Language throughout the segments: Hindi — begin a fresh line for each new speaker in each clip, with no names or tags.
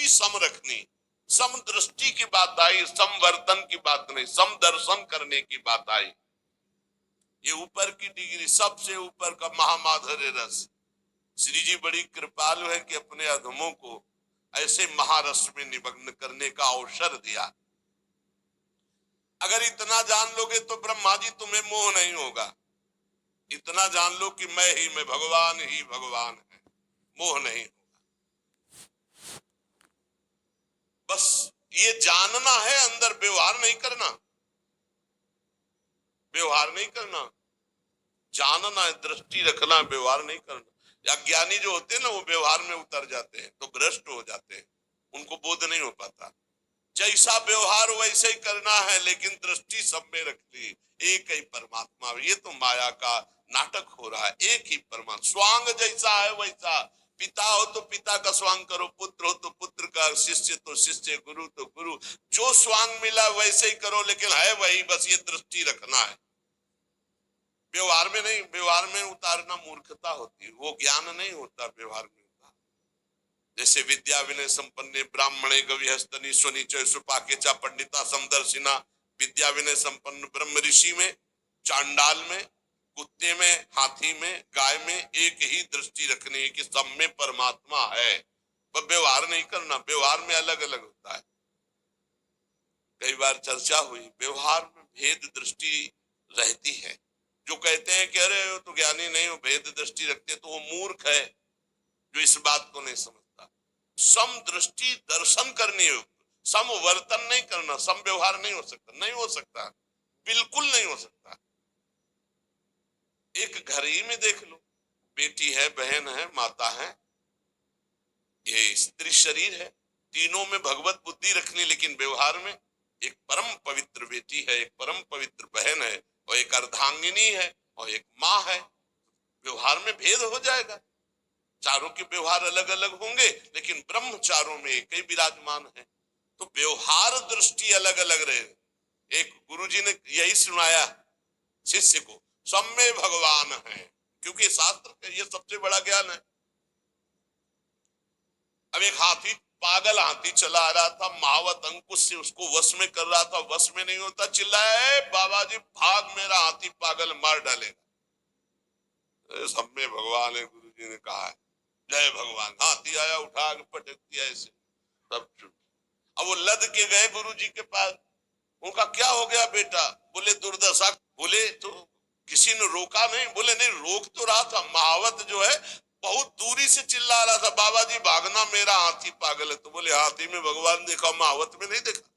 दृष्टि सम रखनी, सम दृष्टि की बात आई, समवर्तन की बात नहीं, सम दर्शन करने की बात आई। ये ऊपर की डिग्री, सबसे ऊपर का महामाधुर्य रस। श्री जी बड़ी कृपालु है कि अपने अधमों को ऐसे महारस में निमग्न करने का अवसर दिया। अगर इतना जान लोगे तो ब्रह्मा जी तुम्हें मोह नहीं होगा। इतना जान लो कि मैं ही मैं, भगवान ही भगवान है, मोह नहीं होगा। बस ये जानना है, अंदर व्यवहार नहीं करना, व्यवहार नहीं करना, जानना है, दृष्टि रखना, व्यवहार नहीं करना। अज्ञानी जो होते हैं ना, वो व्यवहार में उतर जाते हैं तो भ्रष्ट हो जाते हैं, उनको बोध नहीं हो पाता। जैसा व्यवहार वैसे ही करना है, लेकिन दृष्टि सब में रख ली, एक ही परमात्मा। ये तो माया का नाटक हो रहा है, एक ही परमात्मा। स्वांग जैसा है वैसा, पिता हो तो पिता का स्वांग करो, पुत्र हो तो पुत्र का, शिष्य तो शिष्य, गुरु तो गुरु, जो स्वांग मिला वैसे ही करो, लेकिन है वही, बस ये दृष्टि रखना है। व्यवहार में नहीं, व्यवहार में उतारना मूर्खता होती है, वो ज्ञान नहीं होता व्यवहार में। जैसे विद्या विनय संपन्ने ब्राह्मणे गविहस्तनी स्वनिचय सुपाकेचा पंडिता समदर्शिना, विद्या विनय संपन्न ब्रह्म ऋषि में, चांडाल में, कुत्ते में, हाथी में, गाय में एक ही दृष्टि रखनी है कि सब में परमात्मा है। वह व्यवहार नहीं करना, व्यवहार में अलग अलग होता है। कई बार चर्चा हुई, व्यवहार में भेद दृष्टि रहती है। जो कहते हैं कि अरे वो तो ज्ञानी नहीं, वो भेद दृष्टि रखते, तो वो मूर्ख है जो इस बात को नहीं समझ। सम दृष्टि दर्शन करनी है, सम वर्तन नहीं करना, सम व्यवहार नहीं हो सकता, नहीं हो सकता, बिल्कुल नहीं हो सकता। एक घर ही में देख लो, बेटी है, बहन है, माता है, ये स्त्री शरीर है, तीनों में भगवत बुद्धि रखनी, लेकिन व्यवहार में एक परम पवित्र बेटी है, एक परम पवित्र बहन है, और एक अर्धांगिनी है, और एक माँ है। व्यवहार में भेद हो जाएगा, चारों के व्यवहार अलग अलग होंगे, लेकिन ब्रह्म चारों में एक ही विराजमान है। तो व्यवहार दृष्टि अलग अलग रहे। एक गुरुजी ने यही सुनाया शिष्य को, सब में भगवान है, क्योंकि शास्त्र का ये सबसे बड़ा ज्ञान है। अब एक हाथी, पागल हाथी चला आ रहा था, महावत अंकुश से उसको वश में कर रहा था, वश में नहीं होता, चिल्लाया बाबा जी भाग, मेरा हाथी पागल मार डालेगा। सब में भगवान है, गुरुजी ने कहा है, जय भगवान। हाथी आया, उठा के पटक दिया ऐसे, सब चुप। अब वो लद के गए गुरुजी के पास, उनका क्या हो गया बेटा? बोले दुर्दशा। बोले तो किसी ने रोका नहीं? बोले नहीं, रोक तो रहा था, महावत जो है बहुत दूरी से चिल्ला रहा था, बाबा जी भागना, मेरा हाथी पागल है। तो बोले हाथी में भगवान देखा, महावत में नहीं देखा।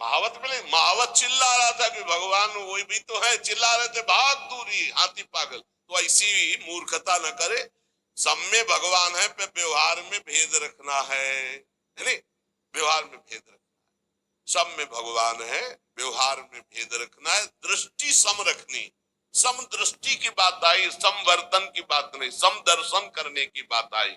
महावत में नहीं, महावत चिल्ला रहा था कि भगवान वही भी तो है, चिल्ला रहे थे भाग दूरी, हाथी पागल। तो ऐसी मूर्खता न करे, सब में भगवान है, पे व्यवहार में भेद रखना है, नहीं, व्यवहार में भेद रखना है। सब में भगवान है, व्यवहार में भेद रखना है, दृष्टि सम रखनी, सम दृष्टि की बात आई, समवर्तन की बात नहीं, सम दर्शन करने की बात आई।